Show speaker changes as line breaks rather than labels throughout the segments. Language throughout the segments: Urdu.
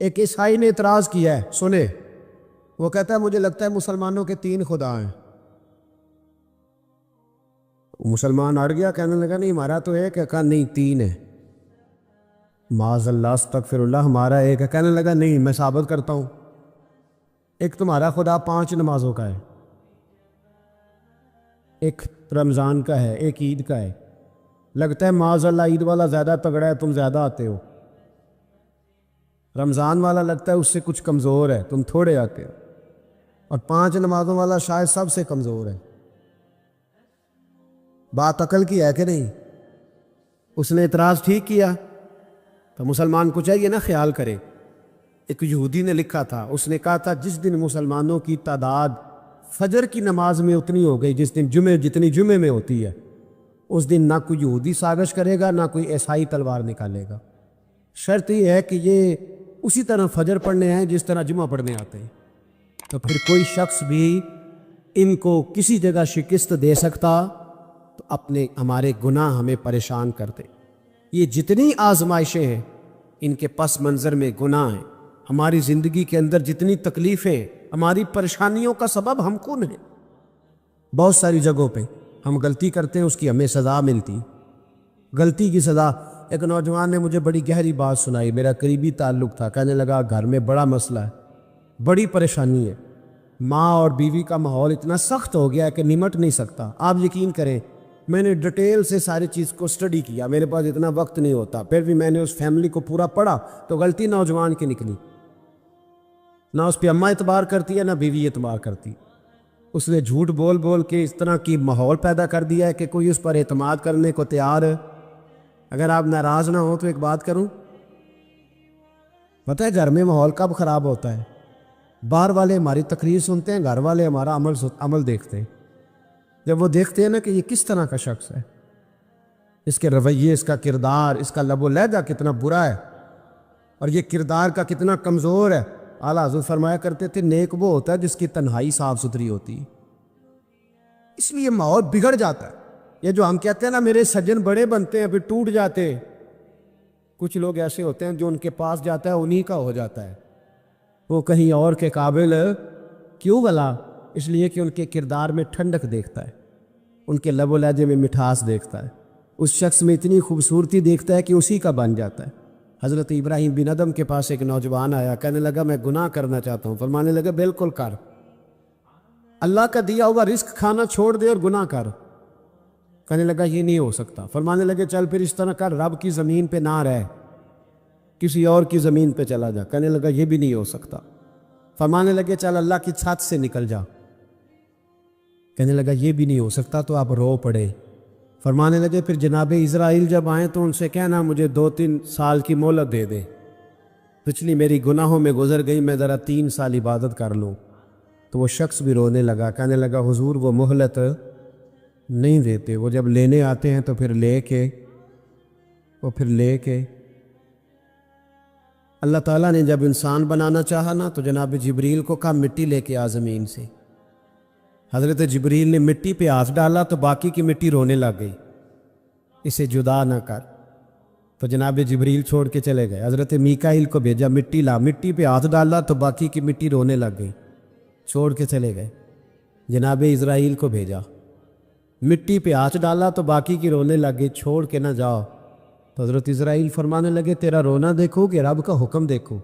ایک عیسائی نے اعتراض کیا ہے، سنے، وہ کہتا ہے مجھے لگتا ہے مسلمانوں کے 3 خدا ہیں۔ مسلمان اڑ گیا، کہنے لگا نہیں ہمارا تو ایک ہے، کہا نہیں 3 ہے۔ معاذ اللہ استغفر اللہ، ہمارا ایک ہے، کہنے لگا نہیں میں ثابت کرتا ہوں، ایک تمہارا خدا 5 نمازوں کا ہے، ایک رمضان کا ہے، ایک عید کا ہے۔ لگتا ہے معاذ اللہ عید والا زیادہ تگڑا ہے، تم زیادہ آتے ہو۔ رمضان والا لگتا ہے اس سے کچھ کمزور ہے، تم تھوڑے آتے ہو۔ اور 5 نمازوں والا شاید سب سے کمزور ہے۔ بات عقل کی ہے کہ نہیں؟ اس نے اعتراض ٹھیک کیا، تو مسلمان کو چاہیے نا خیال کرے۔ ایک یہودی نے لکھا تھا، اس نے کہا تھا جس دن مسلمانوں کی تعداد فجر کی نماز میں اتنی ہو گئی جس دن جتنی جمعے میں ہوتی ہے، اس دن نہ کوئی یہودی سازش کرے گا، نہ کوئی عیسائی تلوار نکالے گا۔ شرط یہ ہے کہ یہ اسی طرح فجر پڑھنے ہیں جس طرح جمعہ پڑھنے آتے ہیں، تو پھر کوئی شخص بھی ان کو کسی جگہ شکست دے سکتا تو ہمارے گناہ ہمیں پریشان کرتے۔ یہ جتنی آزمائشیں ہیں ان کے پس منظر میں گناہ ہیں۔ ہماری زندگی کے اندر جتنی تکلیفیں، ہماری پریشانیوں کا سبب ہم کون ہیں؟ بہت ساری جگہوں پہ ہم غلطی کرتے ہیں، اس کی ہمیں سزا ملتی، غلطی کی سزا۔ ایک نوجوان نے مجھے بڑی گہری بات سنائی، میرا قریبی تعلق تھا، کہنے لگا گھر میں بڑا مسئلہ ہے، بڑی پریشانی ہے، ماں اور بیوی کا ماحول اتنا سخت ہو گیا ہے کہ نمٹ نہیں سکتا۔ آپ یقین کریں میں نے ڈیٹیل سے ساری چیز کو اسٹڈی کیا، میرے پاس اتنا وقت نہیں ہوتا، پھر بھی میں نے اس فیملی کو پورا پڑھا تو غلطی نوجوان کی نکلی۔ نہ اس پہ اماں اعتبار کرتی ہے، نہ بیوی اعتبار کرتی۔ اس نے جھوٹ بول بول کے اس طرح کی ماحول پیدا کر دیا ہے کہ کوئی اس پر اعتماد کرنے کو تیار ہے۔ اگر آپ ناراض نہ ہوں تو ایک بات کروں، پتہ ہے گھر میں ماحول کب خراب ہوتا ہے؟ باہر والے ہماری تقریر سنتے ہیں، گھر والے ہمارا عمل دیکھتے ہیں۔ جب وہ دیکھتے ہیں نا کہ یہ کس طرح کا شخص ہے، اس کے رویے، اس کا کردار، اس کا لب و لہجہ کتنا برا ہے، اور یہ کردار کا کتنا کمزور ہے۔ اعلیٰ حضرت فرمایا کرتے تھے نیک وہ ہوتا ہے جس کی تنہائی صاف ستھری ہوتی ہے۔ اس لیے ماحول بگڑ جاتا ہے۔ یہ جو ہم کہتے ہیں نا میرے سجن بڑے بنتے ہیں پھر ٹوٹ جاتے ہیں، کچھ لوگ ایسے ہوتے ہیں جو ان کے پاس جاتا ہے انہی کا ہو جاتا ہے، وہ کہیں اور کے قابل کیوں بلا؟ اس لیے کہ ان کے کردار میں ٹھنڈک دیکھتا ہے، ان کے لب و لہجے میں مٹھاس دیکھتا ہے، اس شخص میں اتنی خوبصورتی دیکھتا ہے کہ اسی کا بن جاتا ہے۔ حضرت ابراہیم بن ادم کے پاس ایک نوجوان آیا، کہنے لگا میں گناہ کرنا چاہتا ہوں۔ فرمانے لگا بالکل کر، اللہ کا دیا ہوا رزق کھانا چھوڑ دے اور گناہ کر۔ کہنے لگا یہ نہیں ہو سکتا۔ فرمانے لگے چل پھر اس طرح کر، رب کی زمین پہ نہ رہ، کسی اور کی زمین پہ چلا جا۔ کہنے لگا یہ بھی نہیں ہو سکتا۔ فرمانے لگے چل اللہ کی چھت سے نکل جا۔ کہنے لگا یہ بھی نہیں ہو سکتا، تو آپ رو پڑے۔ فرمانے لگے پھر جناب اسرائیل جب آئیں تو ان سے کہنا مجھے 2-3 سال کی مہلت دے دے، پچھلی میری گناہوں میں گزر گئی، میں ذرا 3 سال عبادت کر لوں۔ تو وہ شخص بھی رونے لگا، کہنے لگا حضور وہ مہلت نہیں دیتے، وہ جب لینے آتے ہیں تو پھر لے کے اللہ تعالیٰ نے جب انسان بنانا چاہا نا تو جناب جبریل کو کہا مٹی لے کے آ زمین سے۔ حضرت جبریل نے مٹی پہ ہاتھ ڈالا تو باقی کی مٹی رونے لگ گئی، اسے جدا نہ کر۔ تو جناب جبریل چھوڑ کے چلے گئے۔ حضرت میکائیل کو بھیجا، مٹی لا، مٹی پہ ہاتھ ڈالا تو باقی کی مٹی رونے لگ گئی، چھوڑ کے چلے گئے۔ جناب اسرائیل کو بھیجا، مٹی پہ ہاتھ ڈالا تو باقی کی رونے لگ گئی، چھوڑ کے نہ جاؤ۔ تو حضرت اسرائیل فرمانے لگے تیرا رونا دیکھو کہ رب کا حکم دیکھو۔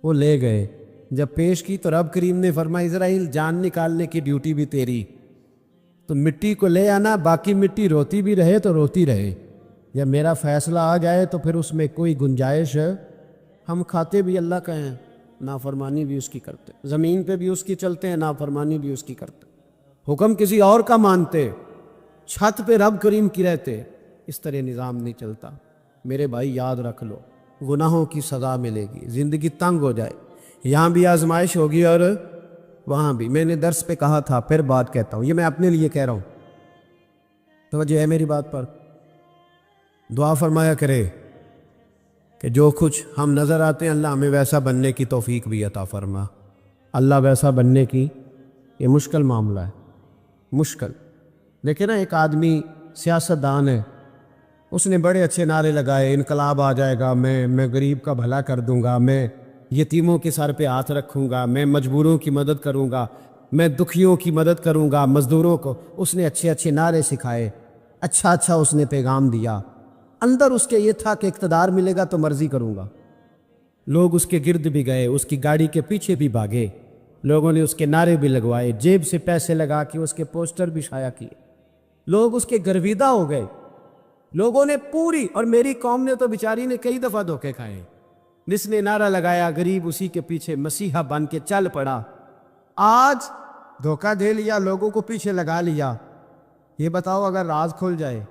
وہ لے گئے، جب پیش کی تو رب کریم نے فرمایا اسرائیل جان نکالنے کی ڈیوٹی بھی تیری، تو مٹی کو لے آنا، باقی مٹی روتی بھی رہے تو روتی رہے، جب میرا فیصلہ آ جائے تو پھر اس میں کوئی گنجائش ہے؟ ہم کھاتے بھی اللہ کا ہیں، نافرمانی بھی اس کی کرتے، زمین پہ بھی اس کی چلتے ہیں، نافرمانی بھی اس کی کرتے، حکم کسی اور کا مانتے، چھت پہ رب کریم کی رہتے۔ اس طرح نظام نہیں چلتا۔ میرے بھائی یاد رکھ لو، گناہوں کی سزا ملے گی، زندگی تنگ ہو جائے، یہاں بھی آزمائش ہوگی اور وہاں بھی۔ میں نے درس پہ کہا تھا، پھر بات کہتا ہوں، یہ میں اپنے لیے کہہ رہا ہوں، توجہ ہے میری بات پر۔ دعا فرمایا کرے کہ جو کچھ ہم نظر آتے ہیں اللہ ہمیں ویسا بننے کی توفیق بھی عطا فرما۔ اللہ ویسا بننے کی یہ مشکل معاملہ ہے، مشکل۔ دیکھیں نا ایک آدمی سیاست دان ہے، اس نے بڑے اچھے نعرے لگائے، انقلاب آ جائے گا، میں غریب کا بھلا کر دوں گا، میں یتیموں کے سر پہ ہاتھ رکھوں گا، میں مجبوروں کی مدد کروں گا، میں دکھیوں کی مدد کروں گا، مزدوروں کو۔ اس نے اچھے اچھے نعرے سکھائے، اچھا اس نے پیغام دیا۔ اندر اس کے یہ تھا کہ اقتدار ملے گا تو مرضی کروں گا۔ لوگ اس کے گرد بھی گئے، اس کی گاڑی کے پیچھے بھی بھاگے، لوگوں نے اس کے نعرے بھی لگوائے، جیب سے پیسے لگا کے اس کے پوسٹر بھی شائع کیے۔ لوگ اس کے گرویدہ ہو گئے، لوگوں نے پوری، اور میری قوم نے تو بیچاری نے کئی دفعہ دھوکے کھائے۔ جس نے نعرہ لگایا غریب اسی کے پیچھے مسیحا بن کے چل پڑا۔ آج دھوکہ دے لیا، لوگوں کو پیچھے لگا لیا۔ یہ بتاؤ اگر راز کھل جائے،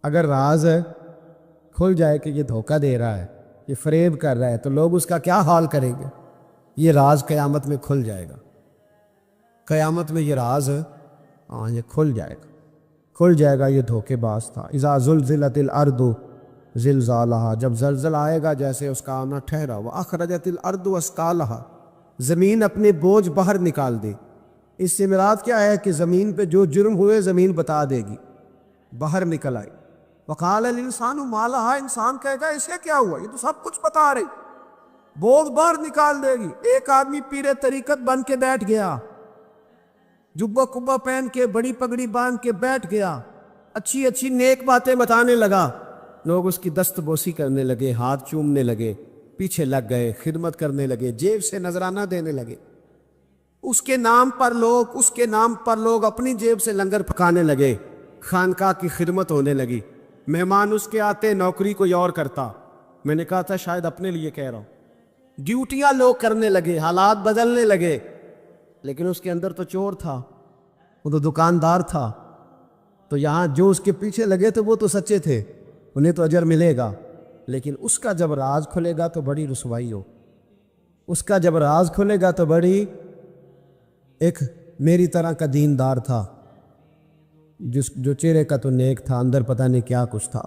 اگر راز کھل جائے کہ یہ دھوکہ دے رہا ہے، یہ فریب کر رہا ہے، تو لوگ اس کا کیا حال کریں گے؟ یہ راز قیامت میں کھل جائے گا، قیامت میں یہ راز یہ کھل جائے گا، کھل جائے گا یہ دھوکے باز تھا۔ اذا زلزلت الارض زلزالہا، جب زلزلہ آئے گا جیسے اس کا آنا ٹھہرا، واخرجت الارض اثقالہا، زمین اپنے بوجھ باہر نکال دے۔ اس سے مراد کیا ہے کہ زمین پہ جو جرم ہوئے زمین بتا دے گی، باہر نکل آئی۔ وقال الانسان ما لہا، انسان کہے گا اسے کیا ہوا، یہ تو سب کچھ بتا رہی، بوجھ باہر نکال دے گی۔ ایک آدمی پیر طریقت بن کے بیٹھ گیا، جبہ کبہ پہن کے بڑی پگڑی باندھ کے بیٹھ گیا، اچھی اچھی نیک باتیں بتانے لگا، لوگ اس کی دست بوسی کرنے لگے، ہاتھ چومنے لگے، پیچھے لگ گئے، خدمت کرنے لگے، جیب سے نذرانہ دینے لگے۔ اس کے نام پر لوگ اپنی جیب سے لنگر پکانے لگے، خانقاہ کی خدمت ہونے لگی، مہمان اس کے آتے، نوکری کوئی اور کرتا۔ میں نے کہا تھا شاید اپنے لیے کہہ رہا ہوں، ڈیوٹیاں لوگ کرنے لگے، حالات بدلنے لگے، لیکن اس کے اندر تو چور تھا، وہ تو دکاندار تھا۔ تو یہاں جو اس کے پیچھے لگے تھے وہ تو سچے تھے، انہیں تو اجر ملے گا، لیکن اس کا جب راز کھلے گا تو بڑی رسوائی ہو۔ اس کا جب راز کھلے گا تو بڑی، ایک میری طرح کا دیندار تھا، جو چہرے کا تو نیک تھا، اندر پتہ نہیں کیا کچھ تھا۔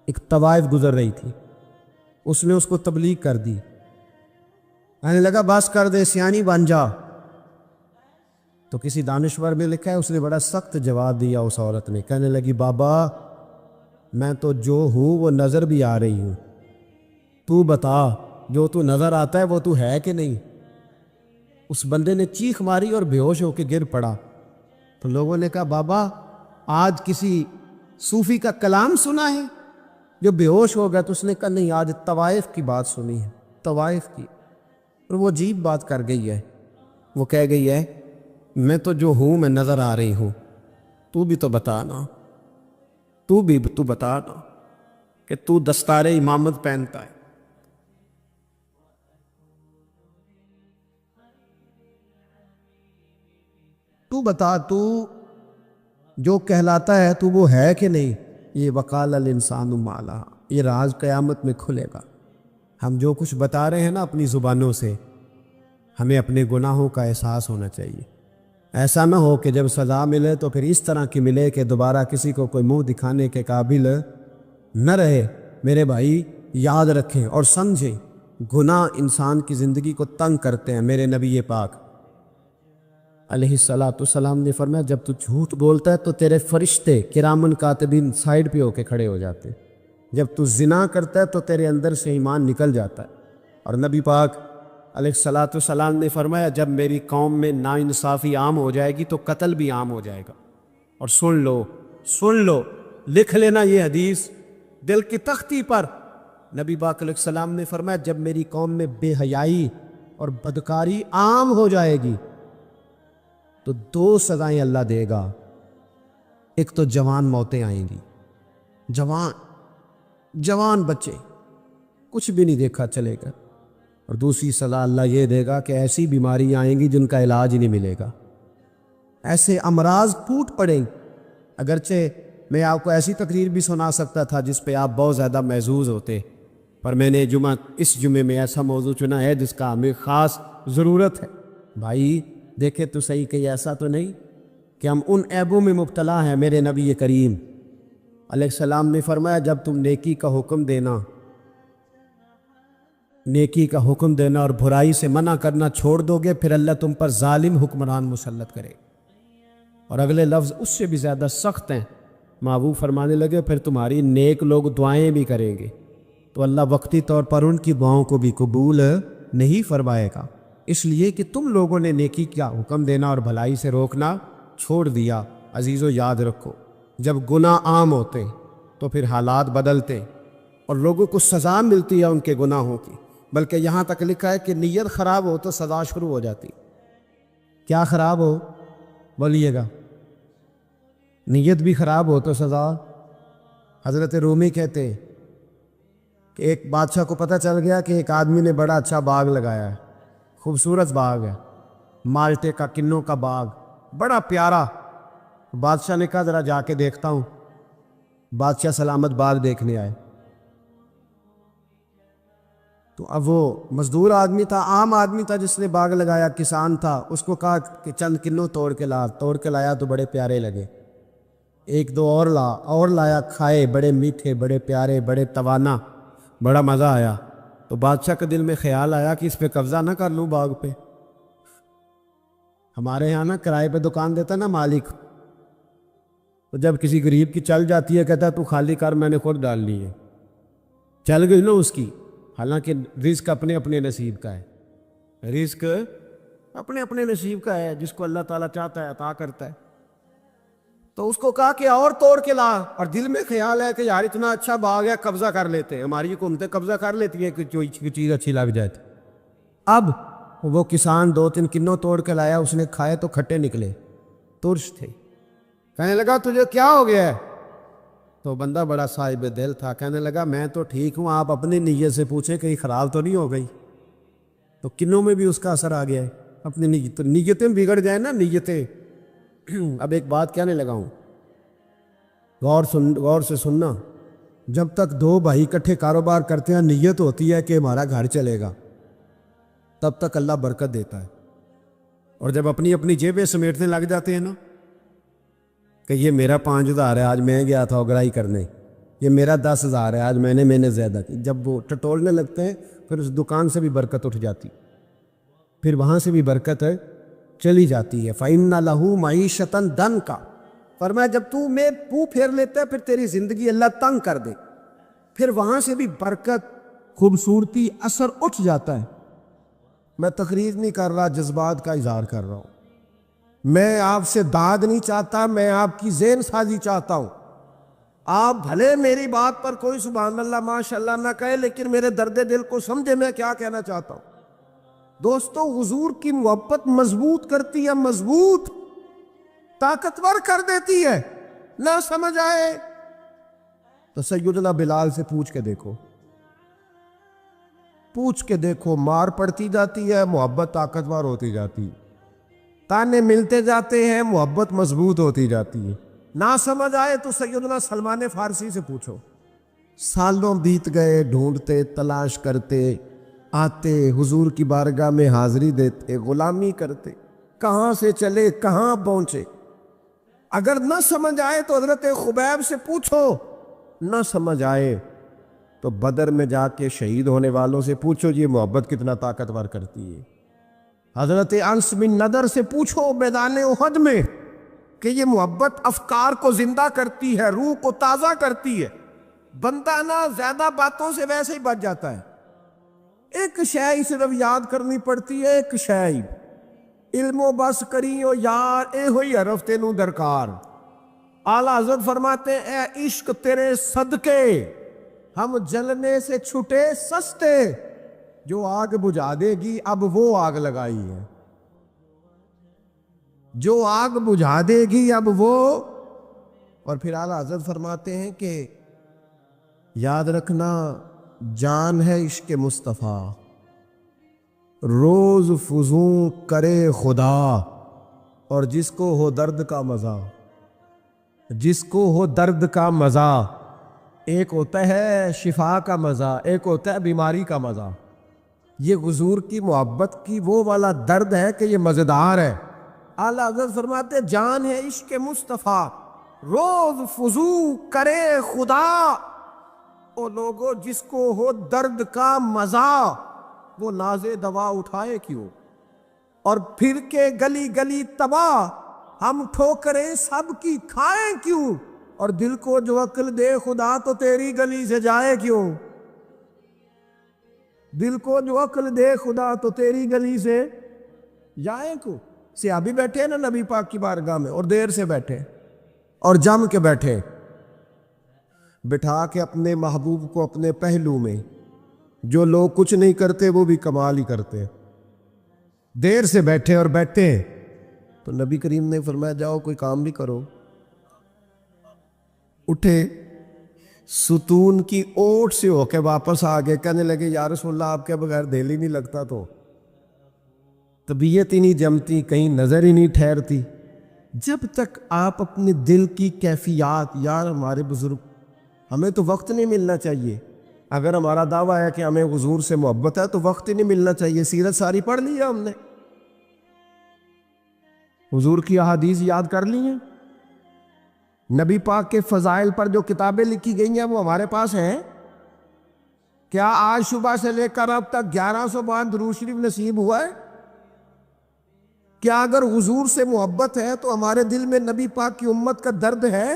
ایک طوائف گزر رہی تھی، اس نے اس کو تبلیغ کر دی، کہنے لگا بس کر دے، سیانی بن جا۔ تو کسی دانشور میں لکھا ہے اس نے بڑا سخت جواب دیا اس عورت نے، کہنے لگی بابا میں تو جو ہوں وہ نظر بھی آ رہی ہوں، تو بتا جو تو نظر آتا ہے وہ تو ہے کہ نہیں؟ اس بندے نے چیخ ماری اور بے ہوش ہو کے گر پڑا۔ تو لوگوں نے کہا بابا آج کسی صوفی کا کلام سنا ہے جو بے ہوش ہو گیا؟ تو اس نے کہا نہیں، آج طوائف کی بات سنی ہے، طوائف کی۔ اور وہ عجیب بات کر گئی ہے، وہ کہہ گئی ہے میں تو جو ہوں میں نظر آ رہی ہوں، تو بھی تو بتانا، تو بتانا کہ تو دستار امامت پہنتا ہے۔ تو بتا، تو جو کہلاتا ہے تو وہ ہے کہ نہیں؟ یہ وقال الانسان ما لہا، یہ راز قیامت میں کھلے گا۔ ہم جو کچھ بتا رہے ہیں نا اپنی زبانوں سے، ہمیں اپنے گناہوں کا احساس ہونا چاہیے۔ ایسا نہ ہو کہ جب سزا ملے تو پھر اس طرح کی ملے کہ دوبارہ کسی کو کوئی منہ دکھانے کے قابل نہ رہے۔ میرے بھائی یاد رکھیں اور سمجھیں، گناہ انسان کی زندگی کو تنگ کرتے ہیں۔ میرے نبی پاک علیہ السلام نے فرمایا جب تو جھوٹ بولتا ہے تو تیرے فرشتے کرامن کاتبین سائیڈ پہ ہو کے کھڑے ہو جاتے، جب تو زنا کرتا ہے تو تیرے اندر سے ایمان نکل جاتا ہے۔ اور نبی پاک علیہ السلام نے فرمایا جب میری قوم میں ناانصافی عام ہو جائے گی تو قتل بھی عام ہو جائے گا۔ اور سن لو، لکھ لینا یہ حدیث دل کی تختی پر۔ نبی پاک علیہ السلام نے فرمایا جب میری قوم میں بے حیائی اور بدکاری عام ہو جائے گی تو 2 سزائیں اللہ دے گا۔ ایک تو جوان موتیں آئیں گی، جوان بچے کچھ بھی نہیں دیکھا چلے گا، اور دوسری سزا اللہ یہ دے گا کہ ایسی بیماری آئیں گی جن کا علاج ہی نہیں ملے گا، ایسے امراض پھوٹ پڑیں۔ اگرچہ میں آپ کو ایسی تقریر بھی سنا سکتا تھا جس پہ آپ بہت زیادہ محظوظ ہوتے، پر میں نے اس جمعے میں ایسا موضوع چنا ہے جس کا ہمیں خاص ضرورت ہے۔ بھائی دیکھے تو صحیح کہ ایسا تو نہیں کہ ہم ان عیبوں میں مبتلا ہیں۔ میرے نبی کریم علیہ السلام نے فرمایا جب تم نیکی کا حکم دینا اور برائی سے منع کرنا چھوڑ دو گے پھر اللہ تم پر ظالم حکمران مسلط کرے۔ اور اگلے لفظ اس سے بھی زیادہ سخت ہیں، محبوب فرمانے لگے پھر تمہاری نیک لوگ دعائیں بھی کریں گے تو اللہ وقتی طور پر ان کی دعاؤں کو بھی قبول نہیں فرمائے گا، اس لیے کہ تم لوگوں نے نیکی کا حکم دینا اور بھلائی سے روکنا چھوڑ دیا۔ عزیزو یاد رکھو، جب گناہ عام ہوتے تو پھر حالات بدلتے اور لوگوں کو سزا ملتی ہے ان کے گناہوں کی، بلکہ یہاں تک لکھا ہے کہ نیت خراب ہو تو سزا شروع ہو جاتی۔ کیا خراب ہو؟ بولیے گا۔ نیت بھی خراب ہو تو سزا۔ حضرت رومی کہتے ہیں کہ ایک بادشاہ کو پتہ چل گیا کہ ایک آدمی نے بڑا اچھا باغ لگایا ہے، خوبصورت باغ ہے، مالٹے کا، کنوں کا باغ، بڑا پیارا۔ بادشاہ نے کہا ذرا جا کے دیکھتا ہوں۔ بادشاہ سلامت باغ دیکھنے آئے تو اب وہ مزدور آدمی تھا، عام آدمی تھا جس نے باغ لگایا، کسان تھا، اس کو کہا کہ چند کنوں توڑ کے لایا تو بڑے پیارے لگے۔ ایک دو اور لایا، کھائے، بڑے میٹھے، بڑے پیارے، بڑے توانا، بڑا مزہ آیا۔ تو بادشاہ کے دل میں خیال آیا کہ اس پہ قبضہ نہ کر لوں باغ پہ۔ ہمارے یہاں نا کرائے پہ دکان دیتا نا مالک، تو جب کسی غریب کی چل جاتی ہے کہتا ہے تو خالی کر، میں نے خود ڈال لی ہے۔ چل گئی نا اس کی، حالانکہ رزق اپنے اپنے نصیب کا ہے، رزق اپنے اپنے نصیب کا ہے، جس کو اللہ تعالیٰ چاہتا ہے عطا کرتا ہے۔ تو اس کو کہا کہ اور توڑ کے لا، اور دل میں خیال ہے کہ یار اتنا اچھا باغ ہے، قبضہ کر لیتے ہیں، ہماری حکومتیں قبضہ کر لیتی ہیں کہ جو چیز اچھی لگ جائے۔ اب وہ کسان دو تین کنوں توڑ کے لایا، اس نے کھائے تو کھٹے نکلے، ترش تھے۔ کہنے لگا تجھے کیا ہو گیا ہے؟ تو بندہ بڑا صاحب دل تھا، کہنے لگا میں تو ٹھیک ہوں، آپ اپنی نیت سے پوچھیں کہیں خراب تو نہیں ہو گئی۔ تو کنوں میں بھی اس کا اثر آ گیا ہے، اپنی نیتیں بگڑ جائیں نا، نیتیں۔ اب ایک بات کہنے لگا ہوں، غور سے سننا۔ جب تک دو بھائی اکٹھے کاروبار کرتے ہیں، نیت ہوتی ہے کہ ہمارا گھر چلے گا، تب تک اللہ برکت دیتا ہے۔ اور جب اپنی اپنی جیبیں سمیٹنے لگ جاتے ہیں نا کہ یہ میرا 5,000 ہے، آج میں گیا تھا اگرائی کرنے، یہ میرا 10,000 ہے، آج میں نے زیادہ کی، جب وہ ٹٹولنے لگتے ہیں پھر اس دکان سے بھی برکت اٹھ جاتی، پھر وہاں سے بھی برکت چلی جاتی ہے۔ فَإِنَّ لَهُ مَعِيشَةً ضَنْكَ، فرمایا جب تو میں منہ پھیر لیتا ہے پھر تیری زندگی اللہ تنگ کر دے، پھر وہاں سے بھی برکت، خوبصورتی، اثر اٹھ جاتا ہے۔ میں تقریر نہیں کر رہا، جذبات کا اظہار کر رہا ہوں۔ میں آپ سے داد نہیں چاہتا، میں آپ کی ذہن سازی چاہتا ہوں۔ آپ بھلے میری بات پر کوئی سبحان اللہ ماشاءاللہ نہ کہے، لیکن میرے درد دل کو سمجھے میں کیا کہنا چاہتا ہوں۔ دوستو، حضور کی محبت مضبوط کرتی ہے، مضبوط، طاقتور کر دیتی ہے۔ نہ سمجھ آئے تو سیدنا بلال سے پوچھ کے دیکھو، مار پڑتی جاتی ہے، محبت طاقتور ہوتی جاتی ہے، تانے ملتے جاتے ہیں، محبت مضبوط ہوتی جاتی ہے۔ نہ سمجھ آئے تو سیدنا سلمان فارسی سے پوچھو، سالوں بیت گئے، ڈھونڈتے، تلاش کرتے، آتے حضور کی بارگاہ میں حاضری دیتے، غلامی کرتے، کہاں سے چلے کہاں پہنچے۔ اگر نہ سمجھ آئے تو حضرت خبیب سے پوچھو، نہ سمجھ آئے تو بدر میں جا کے شہید ہونے والوں سے پوچھو یہ محبت کتنا طاقتور کرتی ہے۔ حضرت انس بن نضر سے پوچھو میدان احد میں کہ یہ محبت افکار کو زندہ کرتی ہے، روح کو تازہ کرتی ہے۔ بندہ نہ زیادہ باتوں سے ویسے ہی بچ جاتا ہے۔ ایک شے صرف یاد کرنی پڑتی ہے، ایک شے، علم و بس کریو یار، اے ہوئی حرف تینوں درکار۔ اعلیٰ حضرت فرماتے ہیں اے عشق تیرے صدقے ہم جلنے سے چھٹے سستے، جو آگ بجھا دے گی اب وہ آگ لگائی ہے، جو آگ بجھا دے گی اب وہ۔ اور پھر اعلیٰ حضرت فرماتے ہیں کہ یاد رکھنا جان ہے عشق مصطفیٰ، روز فزوں کرے خدا، اور جس کو ہو درد کا مزہ، جس کو ہو درد کا مزہ، ایک ہوتا ہے شفا کا مزہ، ایک ہوتا ہے بیماری کا مزہ۔ یہ حضور کی محبت کی وہ والا درد ہے کہ یہ مزیدار ہے۔ اعلیٰ حضرت فرماتے ہیں جان ہے عشق مصطفیٰ، روز فزوں کرے خدا، او لوگو جس کو ہو درد کا مزہ، وہ ناز دوا اٹھائے کیوں، اور پھر کے گلی گلی تباہ، ہم ٹھوکریں سب کی کھائیں کیوں، اور دل کو جو عقل دے خدا تو تیری گلی سے جائے کیوں؟ دل کو جو عقل دے خدا تو تیری گلی سے جائے کیوں؟ صحابی بیٹھے نا نبی پاک کی بارگاہ میں، اور دیر سے بیٹھے اور جم کے بیٹھے، بٹھا کے اپنے محبوب کو اپنے پہلو میں۔ جو لوگ کچھ نہیں کرتے وہ بھی کمال ہی کرتے، دیر سے بیٹھے اور بیٹھے تو نبی کریم نے فرمایا جاؤ کوئی کام بھی کرو۔ اٹھے، ستون کی اوٹ سے ہو کے واپس آ گئے، کہنے لگے یا رسول اللہ آپ کے بغیر دل ہی نہیں لگتا، تو طبیعت ہی نہیں جمتی، کہیں نظر ہی نہیں ٹھہرتی۔ جب تک آپ اپنے دل کی کیفیات، یار ہمارے بزرگ، ہمیں تو وقت نہیں ملنا چاہیے۔ اگر ہمارا دعویٰ ہے کہ ہمیں حضور سے محبت ہے تو وقت ہی نہیں ملنا چاہیے۔ سیرت ساری پڑھ لی ہے ہم نے، حضور کی احادیث یاد کر لی ہیں، نبی پاک کے فضائل پر جو کتابیں لکھی گئی ہیں وہ ہمارے پاس ہیں۔ کیا آج صبح سے لے کر اب تک 1100 بار درود شریف نصیب ہوا ہے؟ کیا اگر حضور سے محبت ہے تو ہمارے دل میں نبی پاک کی امت کا درد ہے؟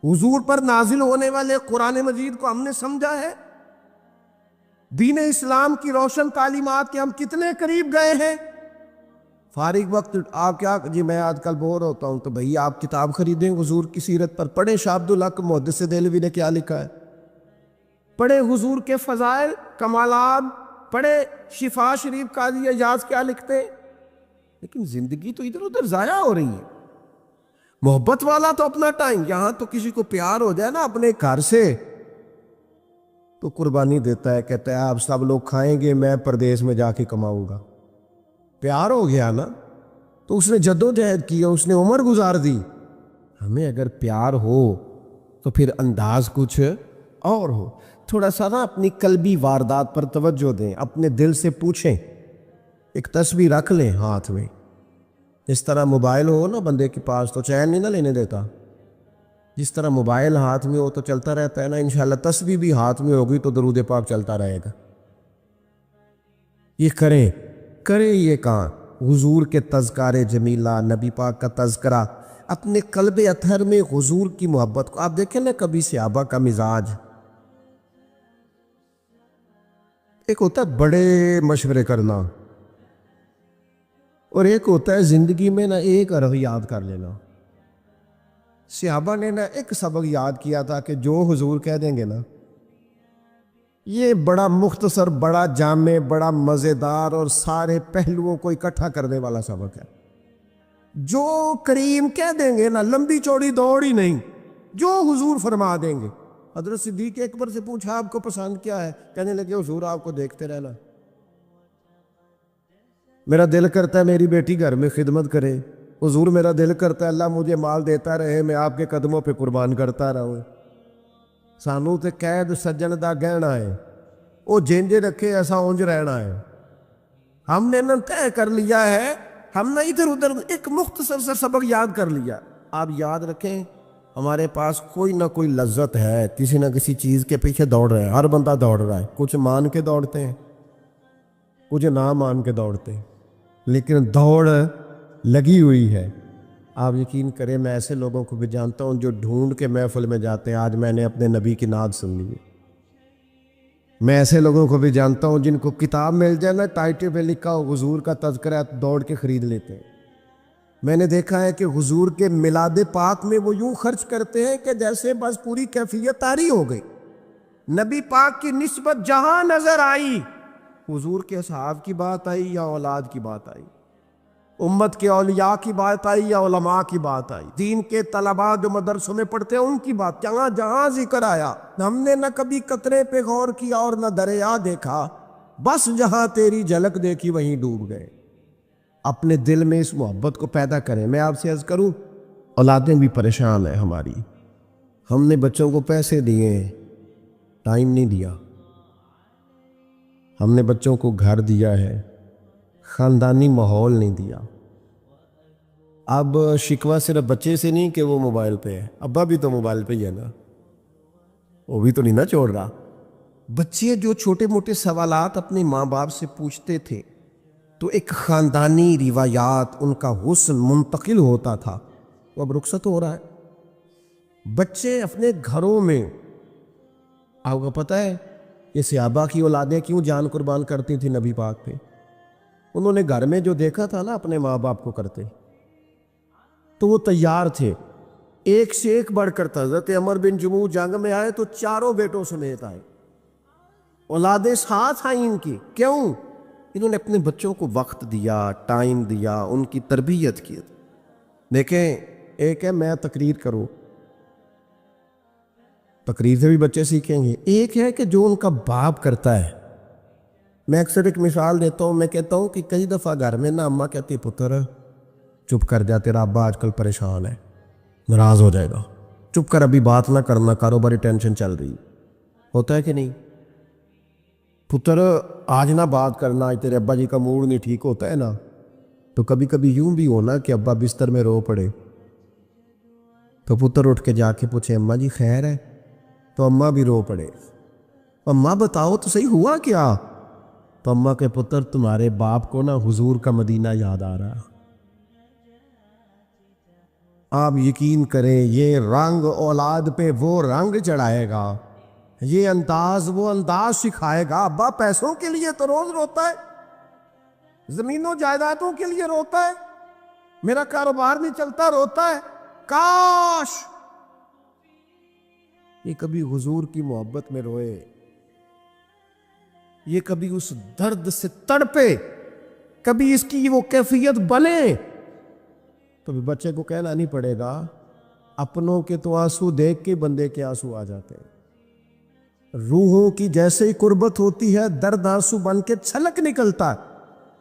حضور پر نازل ہونے والے قرآن مجید کو ہم نے سمجھا ہے؟ دین اسلام کی روشن تعلیمات کے ہم کتنے قریب گئے ہیں؟ فارغ وقت آپ کیا جی میں آج کل بور ہوتا ہوں، تو بھئی آپ کتاب خریدیں حضور کی سیرت پر، پڑھیں شاہ عبدالحق محدث دہلوی نے کیا لکھا ہے، پڑھیں حضور کے فضائل کمالات، پڑھیں شفا شریف قاضی اعجاز کیا لکھتے ہیں۔ لیکن زندگی تو ادھر ادھر ضائع ہو رہی ہے۔ محبت والا تو اپنا ٹائم، یہاں تو کسی کو پیار ہو جائے نا اپنے گھر سے تو قربانی دیتا ہے، کہتا ہے آپ سب لوگ کھائیں گے، میں پردیس میں جا کے کماؤں گا۔ پیار ہو گیا نا تو اس نے جدوجہد کیا، اس نے عمر گزار دی۔ ہمیں اگر پیار ہو تو پھر انداز کچھ اور ہو۔ تھوڑا سا نا اپنی قلبی واردات پر توجہ دیں، اپنے دل سے پوچھیں، ایک تسبیح رکھ لیں ہاتھ میں۔ جس طرح موبائل ہو نا بندے کے پاس تو چین نہیں نہ لینے دیتا، جس طرح موبائل ہاتھ میں ہو تو چلتا رہتا ہے نا، انشاءاللہ تسبیح بھی ہاتھ میں ہوگی تو درود پاک چلتا رہے گا۔ یہ کریں یہ کام، حضور کے تذکار جمیلہ، نبی پاک کا تذکرہ، اپنے قلب اطہر میں حضور کی محبت کو۔ آپ دیکھیں نا کبھی صحابہ کا مزاج، ایک ہوتا ہے بڑے مشورے کرنا اور ایک ہوتا ہے زندگی میں نا ایک حرف یاد کر لینا۔ صحابہ نے نا ایک سبق یاد کیا تھا کہ جو حضور کہہ دیں گے نا، یہ بڑا مختصر، بڑا جامع، بڑا مزیدار اور سارے پہلوؤں کو اکٹھا کرنے والا سبق ہے۔ جو کریم کہہ دیں گے نا، لمبی چوڑی دوڑ ہی نہیں، جو حضور فرما دیں گے۔ حضرت صدیق اکبر سے پوچھا آپ کو پسند کیا ہے؟ کہنے لگے حضور آپ کو دیکھتے رہنا، میرا دل کرتا ہے میری بیٹی گھر میں خدمت کرے، حضور میرا دل کرتا ہے اللہ مجھے مال دیتا رہے، میں آپ کے قدموں پہ قربان کرتا رہوں۔ سانو تے قید سجن دا گہنا ہے، وہ جینج رکھے ایسا اونج رہنا ہے۔ ہم نے نہ طے کر لیا ہے، ہم نے ادھر ادھر ایک مختصر سا سبق یاد کر لیا۔ آپ یاد رکھیں ہمارے پاس کوئی نہ کوئی لذت ہے، کسی نہ کسی چیز کے پیچھے دوڑ رہے ہیں، ہر بندہ دوڑ رہا ہے، کچھ مان کے دوڑتے ہیں، کچھ نہ مان کے دوڑتے ہیں، لیکن دوڑ لگی ہوئی ہے۔ آپ یقین کریں میں ایسے لوگوں کو بھی جانتا ہوں جو ڈھونڈ کے محفل میں جاتے ہیں، آج میں نے اپنے نبی کی نعت سن لی ہے۔ میں ایسے لوگوں کو بھی جانتا ہوں جن کو کتاب مل جائے نا، ٹائٹل پہ لکھا ہو حضور کا تذکرہ، دوڑ کے خرید لیتے ہیں۔ میں نے دیکھا ہے کہ حضور کے میلاد پاک میں وہ یوں خرچ کرتے ہیں کہ جیسے بس پوری کیفیت طاری ہو گئی۔ نبی پاک کی نسبت جہاں نظر آئی، حضور کے اصحاب کی بات آئی یا اولاد کی بات آئی، امت کے اولیاء کی بات آئی یا علماء کی بات آئی، دین کے طلباء جو مدرسوں میں پڑھتے ہیں ان کی بات، جہاں جہاں ذکر آیا ہم نے نہ کبھی قطرے پہ غور کیا اور نہ دریا دیکھا، بس جہاں تیری جھلک دیکھی وہیں ڈوب گئے۔ اپنے دل میں اس محبت کو پیدا کریں۔ میں آپ سے عرض کروں، اولادیں بھی پریشان ہیں ہماری، ہم نے بچوں کو پیسے دیے، ٹائم نہیں دیا، ہم نے بچوں کو گھر دیا ہے، خاندانی ماحول نہیں دیا۔ اب شکوہ صرف بچے سے نہیں کہ وہ موبائل پہ ہے، ابا بھی تو موبائل پہ ہی ہے نا، وہ بھی تو نہیں نا چھوڑ رہا۔ بچے جو چھوٹے موٹے سوالات اپنے ماں باپ سے پوچھتے تھے تو ایک خاندانی روایات، ان کا حسن منتقل ہوتا تھا، وہ اب رخصت ہو رہا ہے۔ بچے اپنے گھروں میں، آپ کو پتہ ہے یہ صحابہ کی اولادیں کیوں جان قربان کرتی تھیں نبی پاک پہ؟ انہوں نے گھر میں جو دیکھا تھا نا اپنے ماں باپ کو کرتے، تو وہ تیار تھے، ایک سے ایک بڑھ کر تھا۔ حضرت عمر بن جموح جنگ میں آئے تو چاروں بیٹوں سمیت آئے، اولادیں ساتھ آئیں ان کی۔ کیوں؟ انہوں نے اپنے بچوں کو وقت دیا، ٹائم دیا، ان کی تربیت کی۔ دیکھیں، ایک ہے میں تقریر کروں، تقریر سے بھی بچے سیکھیں گے، ایک ہے کہ جو ان کا باپ کرتا ہے۔ میں اکثر ایک مثال دیتا ہوں، میں کہتا ہوں کہ کئی دفعہ گھر میں نا اماں کہتی پتر چپ کر جا، تیرا ابا آج کل پریشان ہے، ناراض ہو جائے گا، چپ کر، ابھی بات نہ کرنا، کاروباری ٹینشن چل رہی۔ ہوتا ہے کہ نہیں؟ پتر آج نہ بات کرنا، آج تیرے ابا جی کا موڈ نہیں ٹھیک، ہوتا ہے نا؟ تو کبھی کبھی یوں بھی ہونا کہ ابا بستر میں رو پڑے، تو پتر اٹھ کے جا کے پوچھے اماں جی خیر ہے؟ تو اماں بھی رو پڑے، اماں بتاؤ تو صحیح ہوا کیا؟ تو اماں کے پتر تمہارے باپ کو نا حضور کا مدینہ یاد آ رہا۔ آپ یقین کریں یہ رنگ اولاد پہ وہ رنگ چڑھائے گا، یہ انداز وہ انداز سکھائے گا۔ ابا پیسوں کے لیے تو روز روتا ہے، زمینوں جائیدادوں کے لیے روتا ہے، میرا کاروبار نہیں چلتا روتا ہے۔ کاش یہ کبھی حضور کی محبت میں روئے، یہ کبھی اس درد سے تڑپے، کبھی اس کی وہ کیفیت بنے، تو بھی بچے کو کہنا نہیں پڑے گا۔ اپنوں کے تو آنسو دیکھ کے بندے کے آنسو آ جاتے ہیں، روحوں کی جیسے ہی قربت ہوتی ہے درد آنسو بن کے چھلک نکلتا ہے۔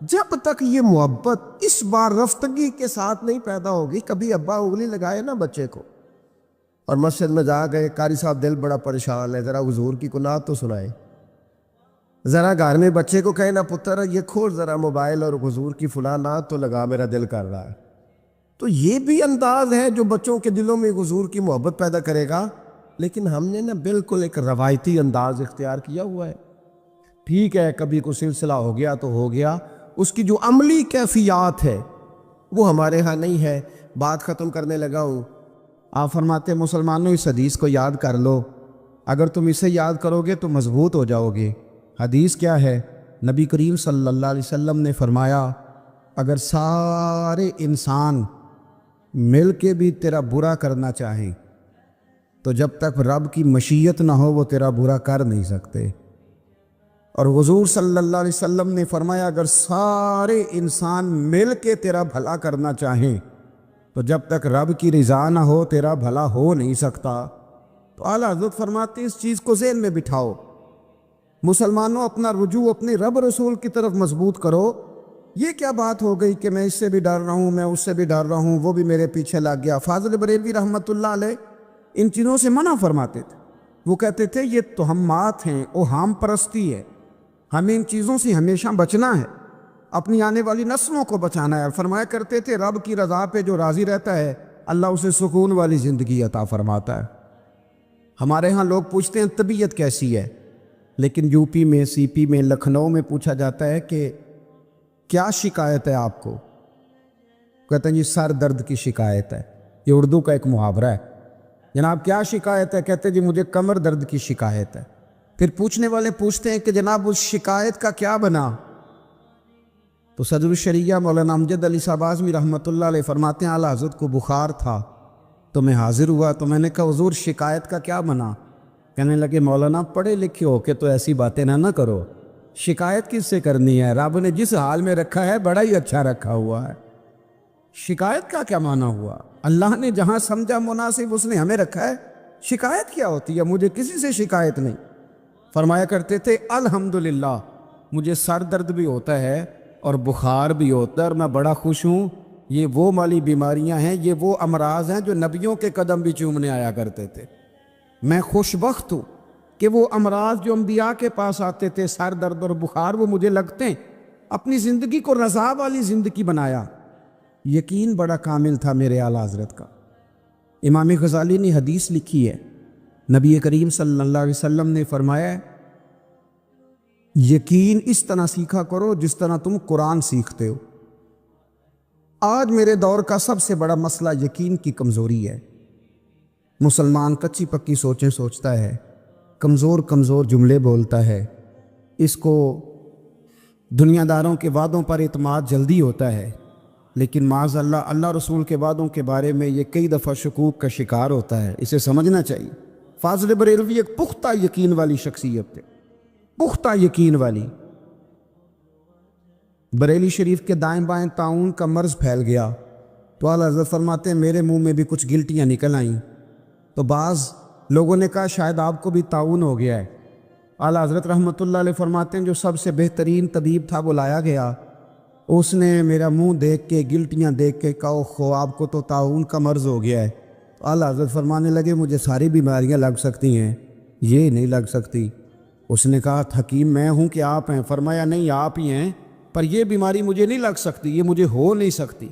جب تک یہ محبت اس بار رفتگی کے ساتھ نہیں پیدا ہوگی، کبھی ابا انگلی لگائے نا بچے کو اور مسجد میں جا گئے، قاری صاحب دل بڑا پریشان ہے، ذرا حضور کی قنات تو سنائے، ذرا گھر میں بچے کو کہے نا پتر یہ کھول ذرا موبائل اور حضور کی فلاں نعت تو لگا، میرا دل کر رہا ہے۔ تو یہ بھی انداز ہے جو بچوں کے دلوں میں حضور کی محبت پیدا کرے گا۔ لیکن ہم نے نا بالکل ایک روایتی انداز اختیار کیا ہوا ہے۔ ٹھیک ہے کبھی کوئی سلسلہ ہو گیا تو ہو گیا، اس کی جو عملی کیفیات ہے وہ ہمارے ہاں نہیں ہے۔ بات ختم کرنے لگا ہوں، آپ فرماتے ہیں مسلمانوں اس حدیث کو یاد کر لو، اگر تم اسے یاد کرو گے تو مضبوط ہو جاؤ گے۔ حدیث کیا ہے؟ نبی کریم صلی اللہ علیہ وسلم نے فرمایا اگر سارے انسان مل کے بھی تیرا برا کرنا چاہیں تو جب تک رب کی مشیت نہ ہو وہ تیرا برا کر نہیں سکتے۔ اور حضور صلی اللہ علیہ وسلم نے فرمایا اگر سارے انسان مل کے تیرا بھلا کرنا چاہیں تو جب تک رب کی رضا نہ ہو تیرا بھلا ہو نہیں سکتا۔ تو اعلیٰ حضرت فرماتے ہیں اس چیز کو ذہن میں بٹھاؤ، مسلمانوں اپنا رجوع اپنے رب رسول کی طرف مضبوط کرو۔ یہ کیا بات ہو گئی کہ میں اس سے بھی ڈر رہا ہوں، میں اس سے بھی ڈر رہا ہوں، وہ بھی میرے پیچھے لگ گیا۔ فاضل بریلوی رحمۃ اللہ علیہ ان چیزوں سے منع فرماتے تھے، وہ کہتے تھے یہ توہمات ہیں، اوہام پرستی ہے، ہمیں ان چیزوں سے ہمیشہ بچنا ہے، اپنی آنے والی نسلوں کو بچانا ہے۔ فرمایا کرتے تھے رب کی رضا پہ جو راضی رہتا ہے اللہ اسے سکون والی زندگی عطا فرماتا ہے۔ ہمارے ہاں لوگ پوچھتے ہیں طبیعت کیسی ہے، لیکن یو پی میں، سی پی میں، لکھنؤ میں پوچھا جاتا ہے کہ کیا شکایت ہے آپ کو؟ کہتے ہیں جی سر درد کی شکایت ہے۔ یہ اردو کا ایک محاورہ ہے، جناب کیا شکایت ہے؟ کہتے ہیں جی مجھے کمر درد کی شکایت ہے۔ پھر پوچھنے والے پوچھتے ہیں کہ جناب اس شکایت کا کیا بنا؟ تو صدر الشریعہ مولانا امجد علی صاحب اعظمی رحمۃ اللہ علیہ فرماتے ہیں اعلیٰ حضرت کو بخار تھا تو میں حاضر ہوا، تو میں نے کہا حضور شکایت کا کیا بنا؟ کہنے لگے مولانا پڑھے لکھے ہو کے تو ایسی باتیں نہ کرو، شکایت کس سے کرنی ہے؟ رب نے جس حال میں رکھا ہے بڑا ہی اچھا رکھا ہوا ہے، شکایت کا کیا معنی ہوا؟ اللہ نے جہاں سمجھا مناسب اس نے ہمیں رکھا ہے، شکایت کیا ہوتی ہے؟ مجھے کسی سے شکایت نہیں۔ فرمایا کرتے تھے الحمدللہ مجھے سر درد بھی ہوتا ہے اور بخار بھی ہوتا ہے اور میں بڑا خوش ہوں، یہ وہ مالی بیماریاں ہیں، یہ وہ امراض ہیں جو نبیوں کے قدم بھی چومنے آیا کرتے تھے۔ میں خوش بخت ہوں کہ وہ امراض جو انبیاء کے پاس آتے تھے، سر درد اور بخار، وہ مجھے لگتے ہیں۔ اپنی زندگی کو رضا والی زندگی بنایا، یقین بڑا کامل تھا میرے اعلیٰ حضرت کا۔ امام غزالی نے حدیث لکھی ہے، نبی کریم صلی اللہ علیہ وسلم نے فرمایا یقین اس طرح سیکھا کرو جس طرح تم قرآن سیکھتے ہو۔ آج میرے دور کا سب سے بڑا مسئلہ یقین کی کمزوری ہے۔ مسلمان کچی پکی سوچیں سوچتا ہے، کمزور کمزور جملے بولتا ہے، اس کو دنیا داروں کے وعدوں پر اعتماد جلدی ہوتا ہے، لیکن معاذ اللہ رسول کے وعدوں کے بارے میں یہ کئی دفعہ شکوک کا شکار ہوتا ہے۔ اسے سمجھنا چاہیے۔ فاضل بریلوی ایک پختہ یقین والی شخصیت تھے، پختہ یقین والی۔ بریلی شریف کے دائیں بائیں طاعون کا مرض پھیل گیا تو اعلیٰ حضرت فرماتے ہیں میرے منہ میں بھی کچھ گلٹیاں نکل آئیں، تو بعض لوگوں نے کہا شاید آپ کو بھی طاعون ہو گیا ہے۔ اعلیٰ حضرت رحمۃ اللہ علیہ فرماتے ہیں جو سب سے بہترین طبیب تھا وہ لایا گیا، اس نے میرا منہ دیکھ کے گلٹیاں دیکھ کے کہا خو آپ کو تو طاعون کا مرض ہو گیا ہے۔ تو اعلیٰ حضرت فرمانے لگے مجھے ساری بیماریاں لگ سکتی ہیں، یہ نہیں لگ سکتی۔ اس نے کہا حکیم میں ہوں کہ آپ ہیں؟ فرمایا نہیں آپ ہی ہیں، پر یہ بیماری مجھے نہیں لگ سکتی، یہ مجھے ہو نہیں سکتی۔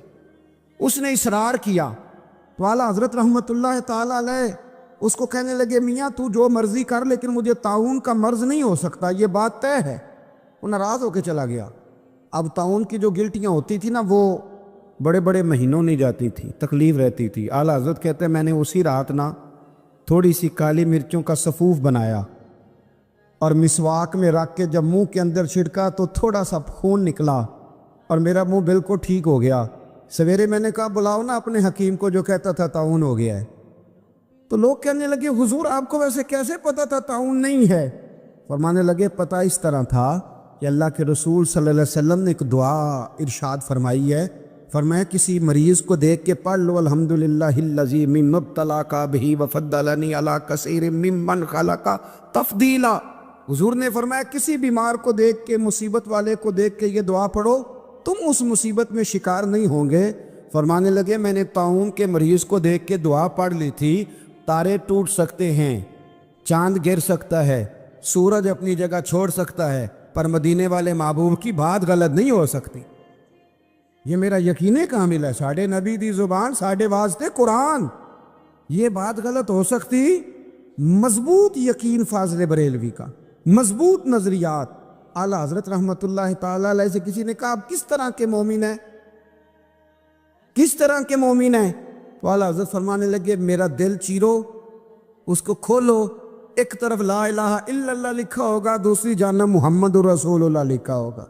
اس نے اصرار کیا تو اعلیٰ حضرت رحمۃ اللہ تعالیٰ علیہ اس کو کہنے لگے میاں تو جو مرضی کر لیکن مجھے طاعون کا مرض نہیں ہو سکتا، یہ بات طے ہے۔ وہ ناراض ہو کے چلا گیا۔ اب طاعون کی جو گلٹیاں ہوتی تھی نا وہ بڑے بڑے مہینوں نہیں جاتی تھی، تکلیف رہتی تھی۔ اعلیٰ حضرت کہتے ہیں میں نے اسی رات نا تھوڑی سی کالی مرچوں کا سفوف بنایا اور مسواک میں رکھ کے جب منہ کے اندر چھڑکا تو تھوڑا سا خون نکلا اور میرا منہ بالکل ٹھیک ہو گیا۔ سویرے میں نے کہا بلاؤ نا اپنے حکیم کو جو کہتا تھا طاعون ہو گیا ہے۔ تو لوگ کہنے لگے حضور آپ کو ویسے کیسے پتا تھا طاعون نہیں ہے؟ فرمانے لگے پتہ اس طرح تھا کہ اللہ کے رسول صلی اللہ علیہ وسلم نے ایک دعا ارشاد فرمائی ہے، فرمایا کسی مریض کو دیکھ کے پڑھ لو الحمدللہ الذی من ابتلاک بہ وفضلنی علی کثیر ممن خلق تفضیلا۔ حضور نے فرمایا کسی بیمار کو دیکھ کے، مصیبت والے کو دیکھ کے یہ دعا پڑھو، تم اس مصیبت میں شکار نہیں ہوں گے۔ فرمانے لگے میں نے طاعون کے مریض کو دیکھ کے دعا پڑھ لی تھی، تارے ٹوٹ سکتے ہیں، چاند گر سکتا ہے، سورج اپنی جگہ چھوڑ سکتا ہے، پر مدینے والے محبوب کی بات غلط نہیں ہو سکتی۔ یہ میرا یقین کامل ہے، ساڈے نبی دی زبان ساڈے واسطے قرآن، یہ بات غلط ہو سکتی؟ مضبوط یقین فاضل بریلوی کا، مضبوط نظریات۔ اعلیٰ حضرت رحمۃ اللہ تعالیٰ علیہ سے کسی نے کہا آپ کس طرح کے مومن ہیں، کس طرح کے مومن ہیں؟ تو اعلیٰ حضرت فرمانے لگے میرا دل چیرو، اس کو کھولو، ایک طرف لا الہ الا اللہ لکھا ہوگا، دوسری جانب محمد رسول اللہ لکھا ہوگا،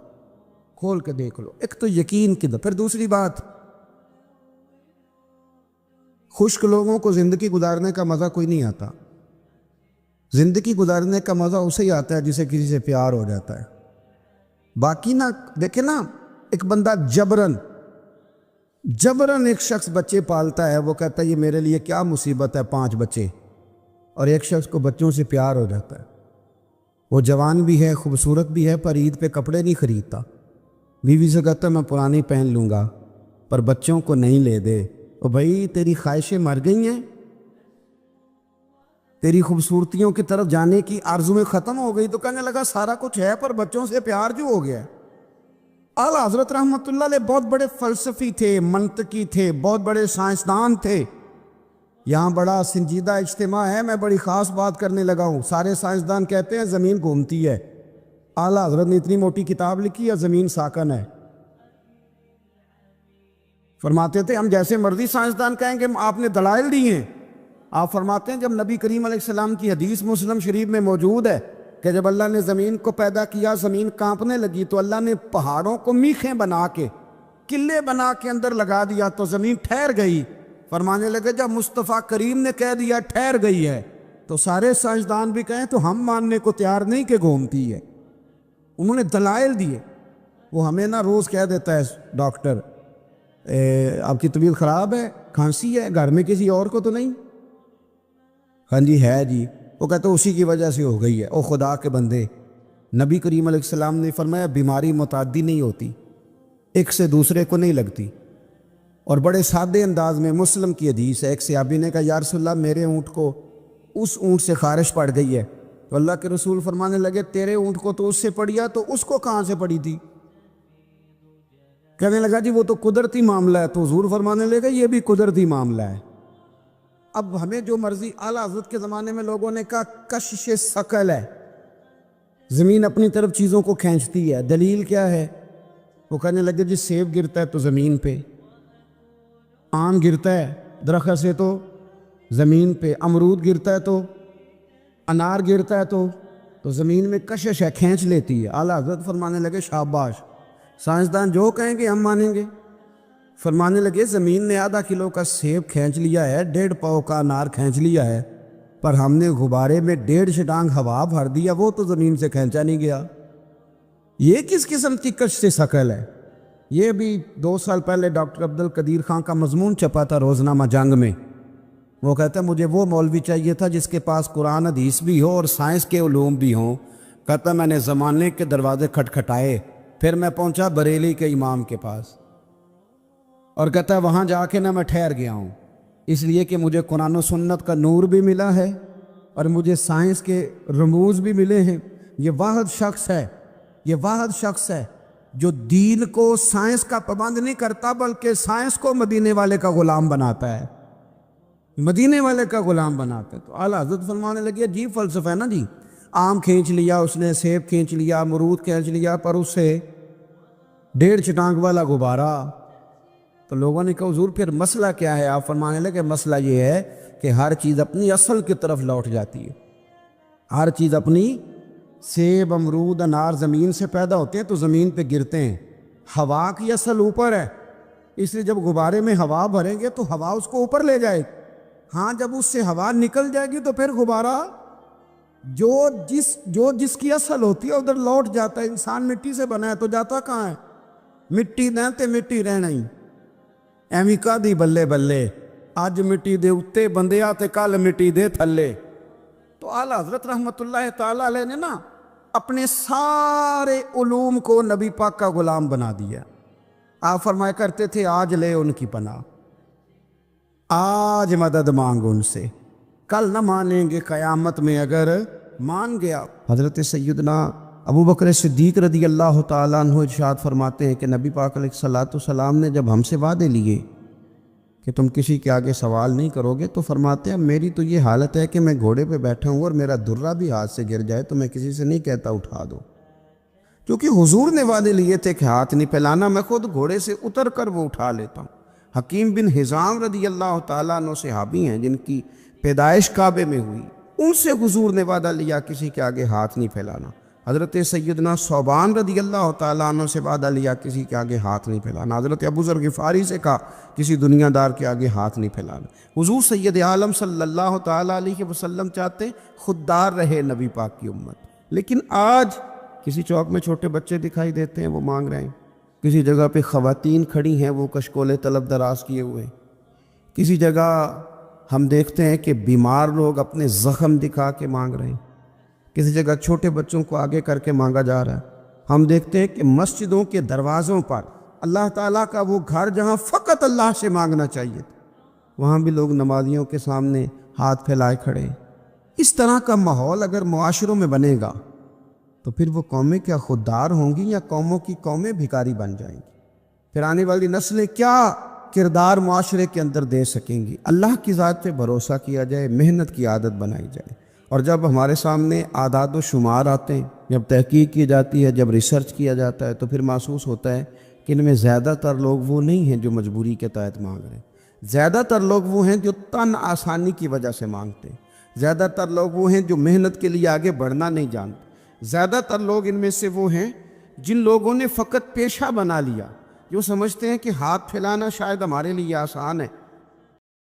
کھول کے دیکھ لو۔ ایک تو یقین کی پھر دوسری بات، خشک لوگوں کو زندگی گزارنے کا مزہ کوئی نہیں آتا، زندگی گزارنے کا مزہ اسے ہی آتا ہے جسے کسی سے پیار ہو جاتا ہے۔ باقی نا دیکھیں نا، ایک بندہ جبرن ایک شخص بچے پالتا ہے، وہ کہتا ہے یہ میرے لیے کیا مصیبت ہے 5 بچے، اور ایک شخص کو بچوں سے پیار ہو جاتا ہے، وہ جوان بھی ہے، خوبصورت بھی ہے، پر عید پہ کپڑے نہیں خریدتا، بیوی سے کہتا ہے میں پرانی پہن لوں گا، پر بچوں کو نہیں لے دے۔ تو بھائی تیری خواہشیں مر گئی ہیں، تیری خوبصورتیوں کی طرف جانے کی آرزویں ختم ہو گئی۔ تو کہنے لگا سارا کچھ ہے پر بچوں سے پیار جو ہو گیا ہے۔ اعلیٰ حضرت رحمۃ اللہ علیہ بہت بڑے فلسفی تھے، منطقی تھے، بہت بڑے سائنسدان تھے۔ یہاں بڑا سنجیدہ اجتماع ہے، میں بڑی خاص بات کرنے لگا ہوں۔ سارے سائنسدان کہتے ہیں زمین گھومتی ہے، اعلیٰ حضرت نے اتنی موٹی کتاب لکھی ہے زمین ساکن ہے۔ فرماتے تھے ہم جیسے مرضی سائنسدان کہیں گے آپ نے دلائل دی ہیں۔ آپ فرماتے ہیں جب نبی کریم علیہ السلام کی حدیث مسلم شریف میں موجود ہے کہ جب اللہ نے زمین کو پیدا کیا زمین کانپنے لگی تو اللہ نے پہاڑوں کو میخیں بنا کے، قلعے بنا کے اندر لگا دیا تو زمین ٹھہر گئی۔ فرمانے لگے جب مصطفیٰ کریم نے کہہ دیا ٹھہر گئی ہے تو سارے سائنسدان بھی کہیں تو ہم ماننے کو تیار نہیں کہ گھومتی ہے۔ انہوں نے دلائل دیے۔ وہ ہمیں نہ روز کہہ دیتا ہے ڈاکٹر آپ کی طبیعت خراب ہے، کھانسی ہے، گھر میں کسی اور کو تو نہیں؟ ہاں جی ہے جی، وہ کہتے اسی کی وجہ سے ہو گئی ہے۔ او خدا کے بندے، نبی کریم علیہ السلام نے فرمایا بیماری متعدی نہیں ہوتی، ایک سے دوسرے کو نہیں لگتی۔ اور بڑے سادے انداز میں مسلم کی حدیث ہے، ایک صحابی نے کہا یا رسول اللہ میرے اونٹ کو اس اونٹ سے خارش پڑ گئی ہے، تو اللہ کے رسول فرمانے لگے تیرے اونٹ کو تو اس سے پڑی ہے تو اس کو کہاں سے پڑی تھی؟ کہنے لگا جی وہ تو قدرتی معاملہ ہے، تو حضور فرمانے لگے یہ بھی قدرتی معاملہ ہے۔ اب ہمیں جو مرضی، اعلیٰ حضرت کے زمانے میں لوگوں نے کہا کشش ثقل ہے، زمین اپنی طرف چیزوں کو کھینچتی ہے، دلیل کیا ہے؟ وہ کہنے لگے جی سیب گرتا ہے تو زمین پہ، آم گرتا ہے درخت سے تو زمین پہ امرود گرتا ہے تو انار گرتا ہے تو زمین میں کشش ہے، کھینچ لیتی ہے۔ اعلیٰ حضرت فرمانے لگے شاباش، سائنسدان جو کہیں گے ہم مانیں گے۔ فرمانے لگے زمین نے آدھا کلو کا سیب کھینچ لیا ہے، 1.5 پاؤ کا انار کھینچ لیا ہے، پر ہم نے غبارے میں 1.5 شٹانگ ہوا بھر دیا، وہ تو زمین سے کھینچا نہیں گیا۔ یہ کس قسم کی کش سے شکل ہے؟ یہ بھی 2 سال پہلے ڈاکٹر عبدالقدیر خان کا مضمون چھپا تھا روزنامہ جنگ میں۔ وہ کہتا ہے مجھے وہ مولوی چاہیے تھا جس کے پاس قرآن حدیث بھی ہو اور سائنس کے علوم بھی ہوں۔ کہتا میں نے زمانے کے دروازے کھٹکھٹائے، پھر میں پہنچا بریلی کے امام کے پاس، اور کہتا ہے وہاں جا کے میں ٹھہر گیا ہوں، اس لیے کہ مجھے قرآن و سنت کا نور بھی ملا ہے اور مجھے سائنس کے رموز بھی ملے ہیں۔ یہ واحد شخص ہے جو دین کو سائنس کا پابند نہیں کرتا، بلکہ سائنس کو مدینے والے کا غلام بناتا ہے، مدینے والے کا غلام بناتا ہے۔ تو اعلیٰ حضرت فرمانے لگے عجیب فلسفہ ہے نا جی، آم کھینچ لیا اس نے، سیب کھینچ لیا، امرود کھینچ لیا، پر اس سے 1.5 شٹانگ والا غبارہ۔ تو لوگوں نے کہا حضور پھر مسئلہ کیا ہے؟ آپ فرمانے لگے مسئلہ یہ ہے کہ ہر چیز اپنی اصل کی طرف لوٹ جاتی ہے، ہر چیز اپنی، سیب امرود انار زمین سے پیدا ہوتے ہیں تو زمین پہ گرتے ہیں، ہوا کی اصل اوپر ہے، اس لیے جب غبارے میں ہوا بھریں گے تو ہوا اس کو اوپر لے جائے، ہاں جب اس سے ہوا نکل جائے گی تو پھر غبارہ جو جس کی اصل ہوتی ہے ادھر لوٹ جاتا ہے۔ انسان مٹی سے بنا ہے تو جاتا کہاں ہے؟ مٹی دیں تے مٹی رہنا ہی، ایویں کا دی بلے بلے، اج مٹی دے اتے بندیا تے کل مٹی دے تھلے۔ تو اعلیٰ حضرت رحمت اللہ تعالی علیہ نے نا اپنے سارے علوم کو نبی پاک کا غلام بنا دیا۔ آپ فرمایا کرتے تھے آج لے ان کی پناہ، آج مدد مانگ ان سے، کل نہ مانیں گے قیامت میں اگر مان گیا۔ حضرت سیدنا ابو بکر صدیق رضی اللہ تعالیٰ عنہ ارشاد فرماتے ہیں کہ نبی پاک علیہ الصلوۃ والسلام نے جب ہم سے وعدے لیے کہ تم کسی کے آگے سوال نہیں کرو گے، تو فرماتے ہیں میری تو یہ حالت ہے کہ میں گھوڑے پہ بیٹھا ہوں اور میرا درہ بھی ہاتھ سے گر جائے تو میں کسی سے نہیں کہتا اٹھا دو، کیونکہ حضور نے وعدے لیے تھے کہ ہاتھ نہیں پھیلانا، میں خود گھوڑے سے اتر کر وہ اٹھا لیتا ہوں۔ حکیم بن حزام رضی اللہ تعالیٰ عنہ صحابی ہیں جن کی پیدائش کعبے میں ہوئی، ان سے حضور نے وعدہ لیا کسی کے آگے ہاتھ نہیں پھیلانا۔ حضرت سیدنا ثوبان رضی اللہ تعالیٰ عنہ سے وعدہ لیا کسی کے آگے ہاتھ نہیں پھیلانا۔ حضرت ابو ذر غفاری سے کہا کسی دنیا دار کے آگے ہاتھ نہیں پھیلانا۔ حضور سید عالم صلی اللہ تعالیٰ علیہ وسلم چاہتے خوددار رہے نبی پاک کی امت، لیکن آج کسی چوک میں چھوٹے بچے دکھائی دیتے ہیں وہ مانگ رہے ہیں، کسی جگہ پہ خواتین کھڑی ہیں وہ کشکول طلب دراز کیے ہوئے ہیں، کسی جگہ ہم دیکھتے ہیں کہ بیمار لوگ اپنے زخم دکھا کے مانگ رہے ہیں، کسی جگہ چھوٹے بچوں کو آگے کر کے مانگا جا رہا ہے۔ ہم دیکھتے ہیں کہ مسجدوں کے دروازوں پر اللہ تعالیٰ کا وہ گھر جہاں فقط اللہ سے مانگنا چاہیے تھا، وہاں بھی لوگ نمازیوں کے سامنے ہاتھ پھیلائے کھڑے ہیں۔ اس طرح کا ماحول اگر معاشروں میں بنے گا تو پھر وہ قومیں کیا خوددار ہوں گی یا قوموں کی قومیں بھکاری بن جائیں گی؟ پھر آنے والی نسلیں کیا کردار معاشرے کے اندر دے سکیں گی؟ اللہ کی ذات پہ بھروسہ کیا جائے، محنت کی عادت بنائی جائے، اور جب ہمارے سامنے اعداد و شمار آتے ہیں، جب تحقیق کی جاتی ہے، جب ریسرچ کیا جاتا ہے، تو پھر محسوس ہوتا ہے کہ ان میں زیادہ تر لوگ وہ نہیں ہیں جو مجبوری کے تحت مانگ رہے ہیں، زیادہ تر لوگ وہ ہیں جو تن آسانی کی وجہ سے مانگتے ہیں، زیادہ تر لوگ وہ ہیں جو محنت کے لیے آگے بڑھنا نہیں جانتے، زیادہ تر لوگ ان میں سے وہ ہیں جن لوگوں نے فقط پیشہ بنا لیا، جو سمجھتے ہیں کہ ہاتھ پھیلانا شاید ہمارے لیے آسان ہے،